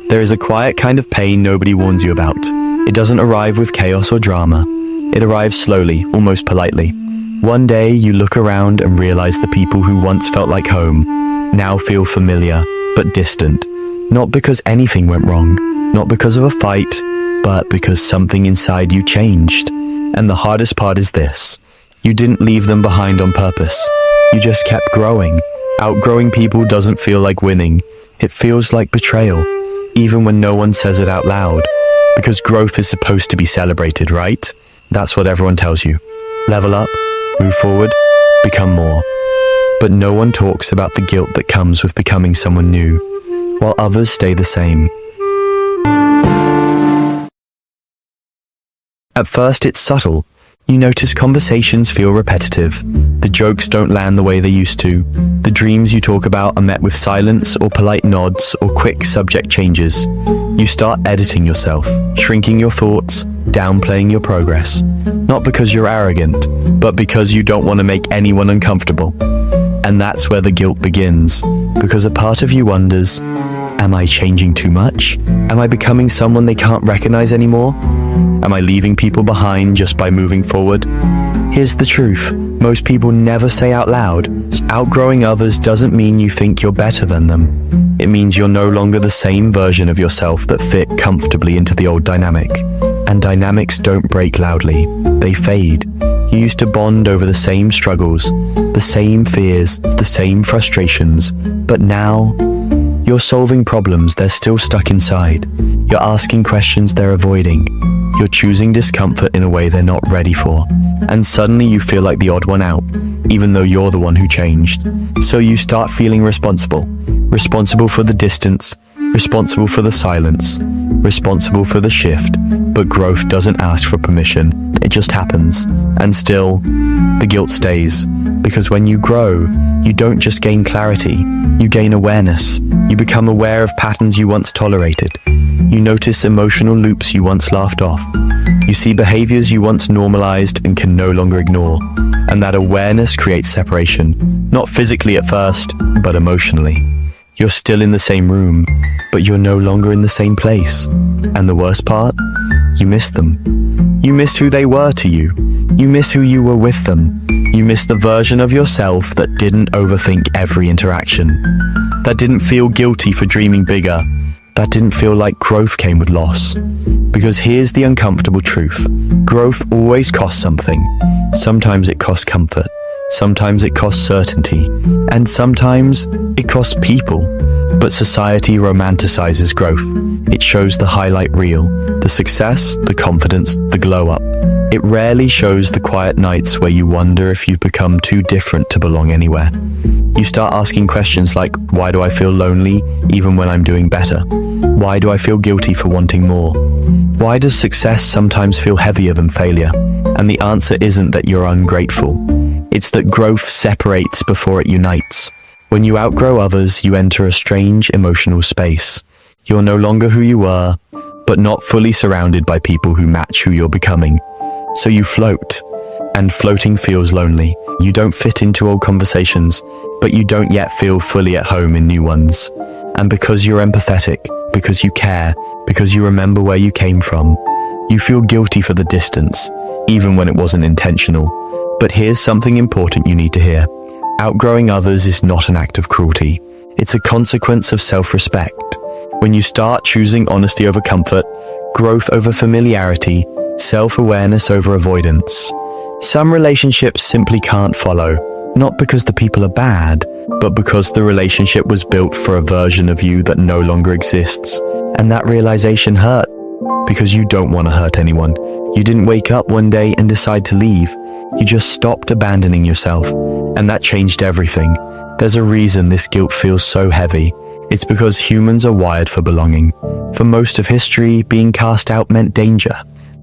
There is a quiet kind of pain nobody warns you about. It doesn't arrive with chaos or drama. It arrives slowly, almost politely. One day you look around and realize the people who once felt like home now feel familiar, but distant. Not because anything went wrong, not because of a fight, but because something inside you changed. And the hardest part is this: you didn't leave them behind on purpose. You just kept growing. Outgrowing people doesn't feel like winning. It feels like betrayal, even when no one says it out loud. Because growth is supposed to be celebrated, right? That's what everyone tells you. Level up, move forward, become more. But no one talks about the guilt that comes with becoming someone new, while others stay the same. At first it's subtle. You notice conversations feel repetitive. The jokes don't land the way they used to. The dreams you talk about are met with silence or polite nods or quick subject changes. You start editing yourself, shrinking your thoughts, downplaying your progress. Not because you're arrogant, but because you don't want to make anyone uncomfortable. And that's where the guilt begins, because a part of you wonders, am I changing too much? Am I becoming someone they can't recognize anymore? Am I leaving people behind just by moving forward? Here's the truth. Most people never say out loud. Outgrowing others doesn't mean you think you're better than them. It means you're no longer the same version of yourself that fit comfortably into the old dynamic. And dynamics don't break loudly. They fade. You used to bond over the same struggles, the same fears, the same frustrations. But now, you're solving problems they're still stuck inside. You're asking questions they're avoiding. You're choosing discomfort in a way they're not ready for. And suddenly you feel like the odd one out, even though you're the one who changed. So you start feeling responsible. Responsible for the distance, responsible for the silence, responsible for the shift. But growth doesn't ask for permission. It just happens. And still, the guilt stays. Because when you grow, you don't just gain clarity, you gain awareness. You become aware of patterns you once tolerated. You notice emotional loops you once laughed off. You see behaviors you once normalized and can no longer ignore. And that awareness creates separation. Not physically at first, but emotionally. You're still in the same room, but you're no longer in the same place. And the worst part? You miss them. You miss who they were to you. You miss who you were with them. You miss the version of yourself that didn't overthink every interaction. That didn't feel guilty for dreaming bigger. That didn't feel like growth came with loss. Because here's the uncomfortable truth. Growth always costs something. Sometimes it costs comfort. Sometimes it costs certainty. And sometimes it costs people. But society romanticizes growth. It shows the highlight reel, the success, the confidence, the glow up. It rarely shows the quiet nights where you wonder if you've become too different to belong anywhere. You start asking questions like, why do I feel lonely even when I'm doing better? Why do I feel guilty for wanting more? Why does success sometimes feel heavier than failure? And the answer isn't that you're ungrateful. It's that growth separates before it unites. When you outgrow others, you enter a strange emotional space. You're no longer who you were, but not fully surrounded by people who match who you're becoming. So you float, and floating feels lonely. You don't fit into old conversations, but you don't yet feel fully at home in new ones. And because you're empathetic, because you care, because you remember where you came from, you feel guilty for the distance, even when it wasn't intentional. But here's something important you need to hear. Outgrowing others is not an act of cruelty. It's a consequence of self-respect. When you start choosing honesty over comfort, growth over familiarity, self-awareness over avoidance, some relationships simply can't follow, not because the people are bad, but because the relationship was built for a version of you that no longer exists. And that realization hurt, because you don't want to hurt anyone. You didn't wake up one day and decide to leave. You just stopped abandoning yourself, and that changed everything. There's a reason this guilt feels so heavy. It's because humans are wired for belonging. For most of history, being cast out meant danger.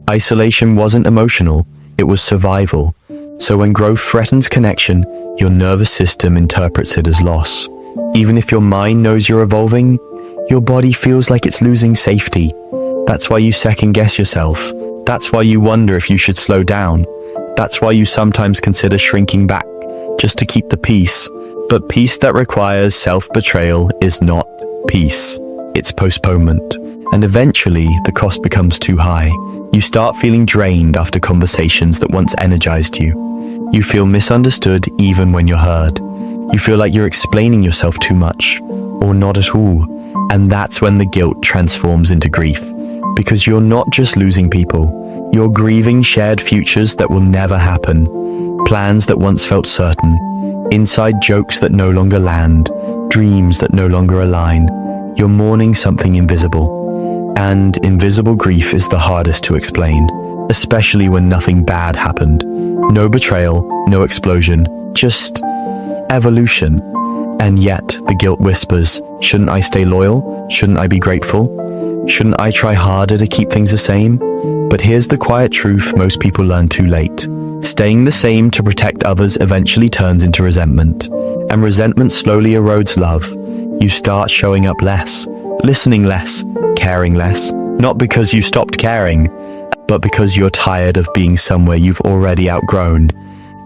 Isolation wasn't emotional, it was survival. So when growth threatens connection, your nervous system interprets it as loss. Even if your mind knows you're evolving, your body feels like it's losing safety. That's why you second guess yourself. That's why you wonder if you should slow down. That's why you sometimes consider shrinking back, just to keep the peace. But peace that requires self-betrayal is not peace. it's postponement. And eventually, the cost becomes too high. You start feeling drained after conversations that once energized you. You feel misunderstood even when you're heard. You feel like you're explaining yourself too much, or not at all. And that's when the guilt transforms into grief. Because you're not just losing people, you're grieving shared futures that will never happen, plans that once felt certain, inside jokes that no longer land, dreams that no longer align. You're mourning something invisible. And invisible grief is the hardest to explain, especially when nothing bad happened. No betrayal, no explosion, just evolution. And yet, the guilt whispers, shouldn't I stay loyal? Shouldn't I be grateful? Shouldn't I try harder to keep things the same? But here's the quiet truth most people learn too late. Staying the same to protect others eventually turns into resentment. And resentment slowly erodes love. You start showing up less, listening less, caring less. Not because you stopped caring, but because you're tired of being somewhere you've already outgrown.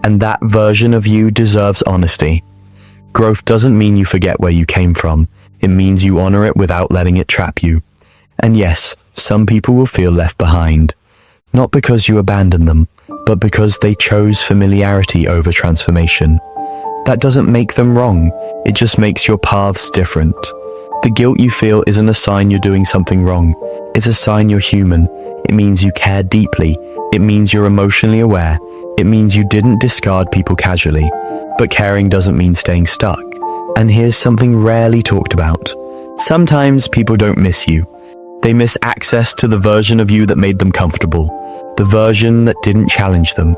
And that version of you deserves honesty. Growth doesn't mean you forget where you came from. It means you honor it without letting it trap you. And yes, some people will feel left behind. Not because you abandoned them, but because they chose familiarity over transformation. That doesn't make them wrong. It just makes your paths different. The guilt you feel isn't a sign you're doing something wrong. It's a sign you're human. It means you care deeply. It means you're emotionally aware. It means you didn't discard people casually. But caring doesn't mean staying stuck. And here's something rarely talked about. Sometimes people don't miss you. They miss access to the version of you that made them comfortable. The version that didn't challenge them.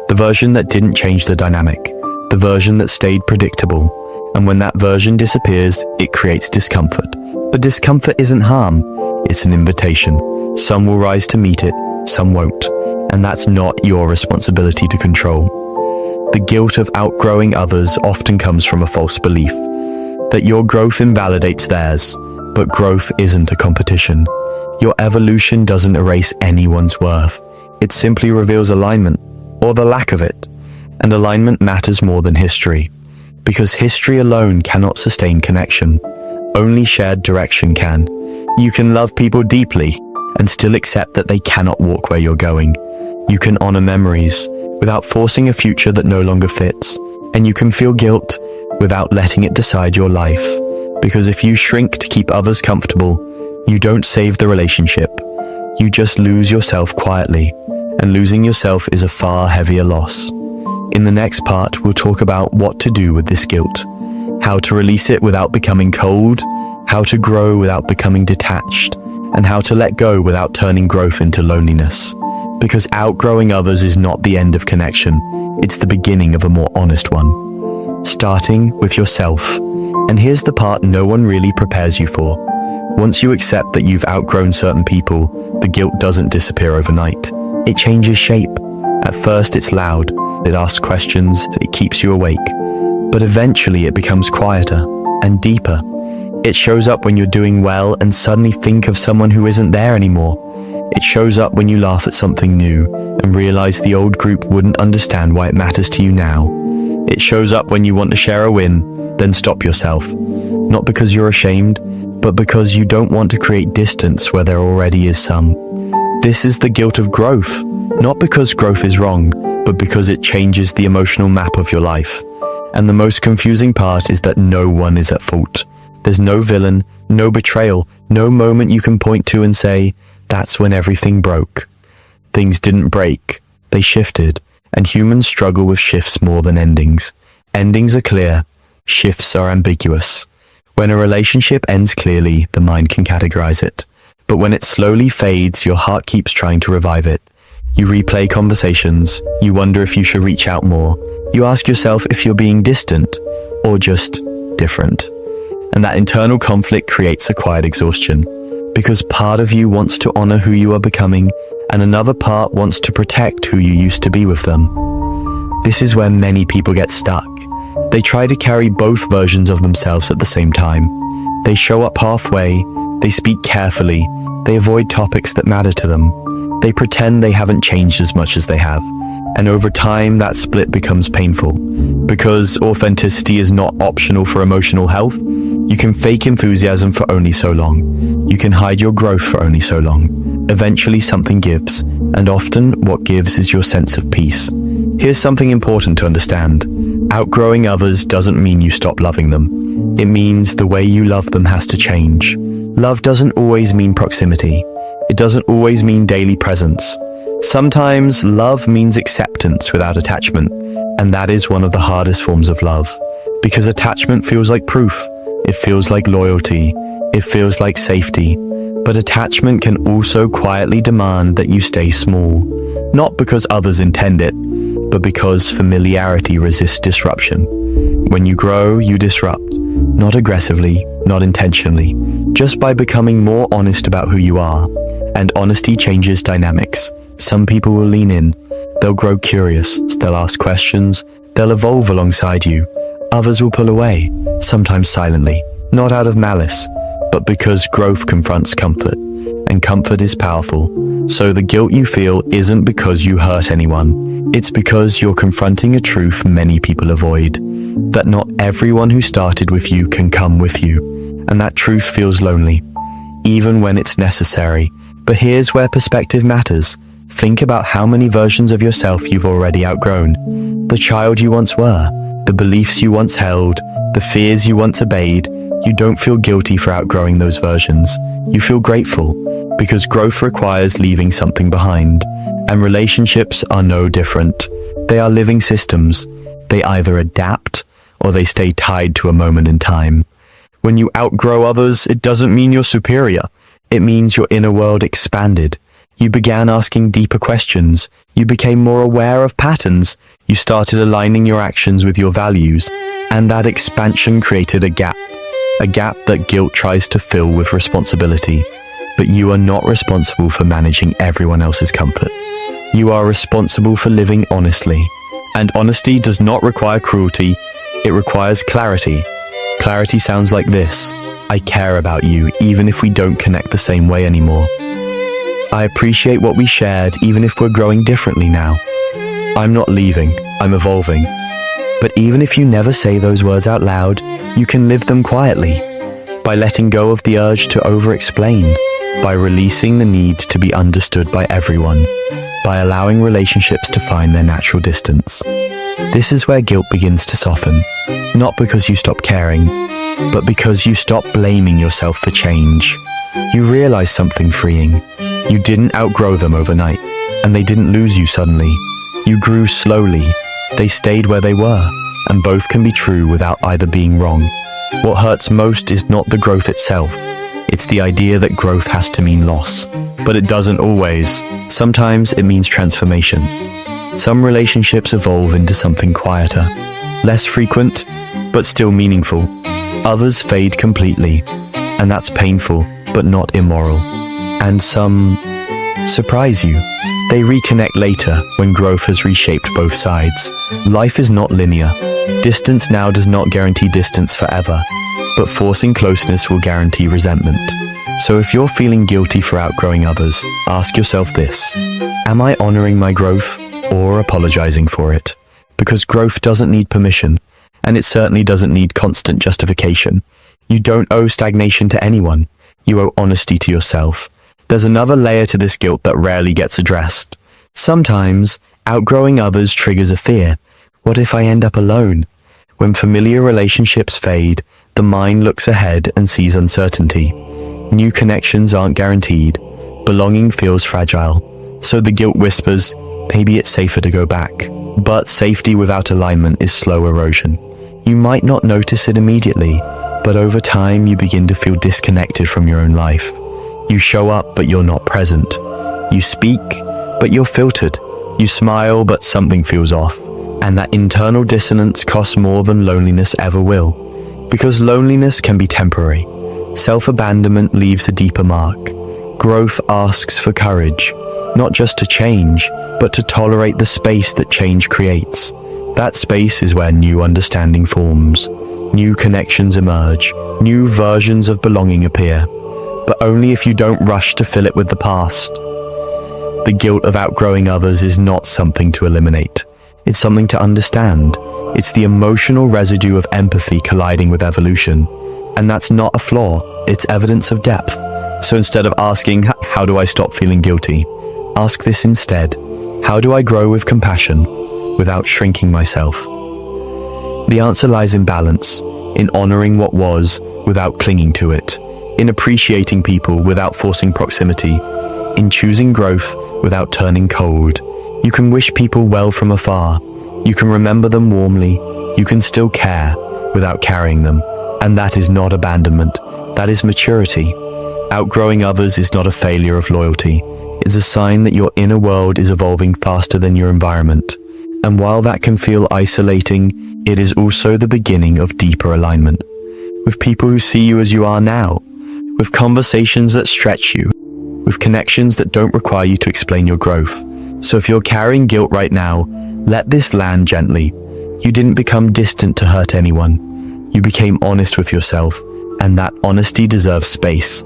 The version that didn't change the dynamic. The version that stayed predictable. And when that version disappears, it creates discomfort. But discomfort isn't harm. It's an invitation. Some will rise to meet it, some won't. And that's not your responsibility to control. The guilt of outgrowing others often comes from a false belief that your growth invalidates theirs, but growth isn't a competition. Your evolution doesn't erase anyone's worth. It simply reveals alignment, or the lack of it. And alignment matters more than history, because history alone cannot sustain connection. Only shared direction can. You can love people deeply and still accept that they cannot walk where you're going. You can honor memories without forcing a future that no longer fits. And you can feel guilt without letting it decide your life. Because if you shrink to keep others comfortable, you don't save the relationship. You just lose yourself quietly. And losing yourself is a far heavier loss. In the next part, we'll talk about what to do with this guilt, how to release it without becoming cold, how to grow without becoming detached, and how to let go without turning growth into loneliness. Because outgrowing others is not the end of connection, it's the beginning of a more honest one. Starting with yourself. And here's the part no one really prepares you for. Once you accept that you've outgrown certain people, the guilt doesn't disappear overnight. It changes shape. At first it's loud, it asks questions, it keeps you awake. But eventually it becomes quieter and deeper. It shows up when you're doing well and suddenly think of someone who isn't there anymore. It shows up when you laugh at something new and realize the old group wouldn't understand why it matters to you now. It shows up when you want to share a win, then stop yourself. Not because you're ashamed, but because you don't want to create distance where there already is some. This is the guilt of growth, not because growth is wrong, but because it changes the emotional map of your life. And the most confusing part is that no one is at fault. There's no villain, no betrayal, no moment you can point to and say, that's when everything broke. Things didn't break, they shifted, and humans struggle with shifts more than endings. Endings are clear, shifts are ambiguous. When a relationship ends clearly, the mind can categorize it. But when it slowly fades, your heart keeps trying to revive it. You replay conversations, you wonder if you should reach out more. You ask yourself if you're being distant or just different. And that internal conflict creates a quiet exhaustion. Because part of you wants to honor who you are becoming, and another part wants to protect who you used to be with them. This is where many people get stuck. They try to carry both versions of themselves at the same time. They show up halfway, they speak carefully, they avoid topics that matter to them. They pretend they haven't changed as much as they have. And over time, that split becomes painful. Because authenticity is not optional for emotional health, You can fake enthusiasm for only so long. You can hide your growth for only so long. Eventually something gives, and often what gives is your sense of peace. Here's something important to understand. Outgrowing others doesn't mean you stop loving them. It means the way you love them has to change. Love doesn't always mean proximity. It doesn't always mean daily presence. Sometimes love means acceptance without attachment, and that is one of the hardest forms of love. Because attachment feels like proof. It feels like loyalty. It feels like safety. But attachment can also quietly demand that you stay small. Not because others intend it, but because familiarity resists disruption. When you grow, you disrupt. Not aggressively, not intentionally. Just by becoming more honest about who you are. And honesty changes dynamics. Some people will lean in. They'll grow curious. They'll ask questions. They'll evolve alongside you. Others will pull away, sometimes silently. Not out of malice, but because growth confronts comfort. And comfort is powerful. So the guilt you feel isn't because you hurt anyone. It's because you're confronting a truth many people avoid. That not everyone who started with you can come with you. And that truth feels lonely, even when it's necessary. But here's where perspective matters. Think about how many versions of yourself you've already outgrown. The child you once were, the beliefs you once held, the fears you once obeyed. You don't feel guilty for outgrowing those versions. You feel grateful, because growth requires leaving something behind. And relationships are no different. They are living systems. They either adapt, or they stay tied to a moment in time. When you outgrow others, it doesn't mean you're superior. It means your inner world expanded. You began asking deeper questions. You became more aware of patterns. You started aligning your actions with your values. And that expansion created a gap that guilt tries to fill with responsibility. But you are not responsible for managing everyone else's comfort. You are responsible for living honestly. And honesty does not require cruelty. It requires clarity. Clarity sounds like this. I care about you, even if we don't connect the same way anymore. I appreciate what we shared, even if we're growing differently now. I'm not leaving, I'm evolving. But even if you never say those words out loud, you can live them quietly. By letting go of the urge to over-explain. By releasing the need to be understood by everyone. By allowing relationships to find their natural distance. This is where guilt begins to soften. Not because you stop caring, but because you stop blaming yourself for change. You realize something freeing. You didn't outgrow them overnight, and they didn't lose you suddenly. You grew slowly. They stayed where they were, and both can be true without either being wrong. What hurts most is not the growth itself. It's the idea that growth has to mean loss. But it doesn't always. Sometimes it means transformation. Some relationships evolve into something quieter, less frequent, but still meaningful. Others fade completely, and that's painful, but not immoral. And some surprise you. They reconnect later when growth has reshaped both sides. Life is not linear. Distance now does not guarantee distance forever, but forcing closeness will guarantee resentment. So if you're feeling guilty for outgrowing others, ask yourself this. Am I honoring my growth or apologizing for it? Because growth doesn't need permission, and it certainly doesn't need constant justification. You don't owe stagnation to anyone. You owe honesty to yourself. There's another layer to this guilt that rarely gets addressed. Sometimes, outgrowing others triggers a fear. What if I end up alone? When familiar relationships fade, the mind looks ahead and sees uncertainty. New connections aren't guaranteed. Belonging feels fragile. So the guilt whispers, maybe it's safer to go back. But safety without alignment is slow erosion. You might not notice it immediately, but over time you begin to feel disconnected from your own life. You show up, but you're not present. You speak, but you're filtered. You smile, but something feels off. And that internal dissonance costs more than loneliness ever will. Because loneliness can be temporary. Self-abandonment leaves a deeper mark. Growth asks for courage, not just to change, but to tolerate the space that change creates. That space is where new understanding forms. New connections emerge. New versions of belonging appear. But only if you don't rush to fill it with the past. The guilt of outgrowing others is not something to eliminate. It's something to understand. It's the emotional residue of empathy colliding with evolution. And that's not a flaw, it's evidence of depth. So instead of asking, how do I stop feeling guilty? Ask this instead: how do I grow with compassion without shrinking myself? The answer lies in balance, in honoring what was without clinging to it, in appreciating people without forcing proximity, in choosing growth without turning cold. You can wish people well from afar. You can remember them warmly. You can still care without carrying them. And that is not abandonment. That is maturity. Outgrowing others is not a failure of loyalty. It's a sign that your inner world is evolving faster than your environment. And while that can feel isolating, it is also the beginning of deeper alignment. With people who see you as you are now, with conversations that stretch you, with connections that don't require you to explain your growth. So if you're carrying guilt right now, let this land gently. You didn't become distant to hurt anyone. You became honest with yourself, and that honesty deserves space.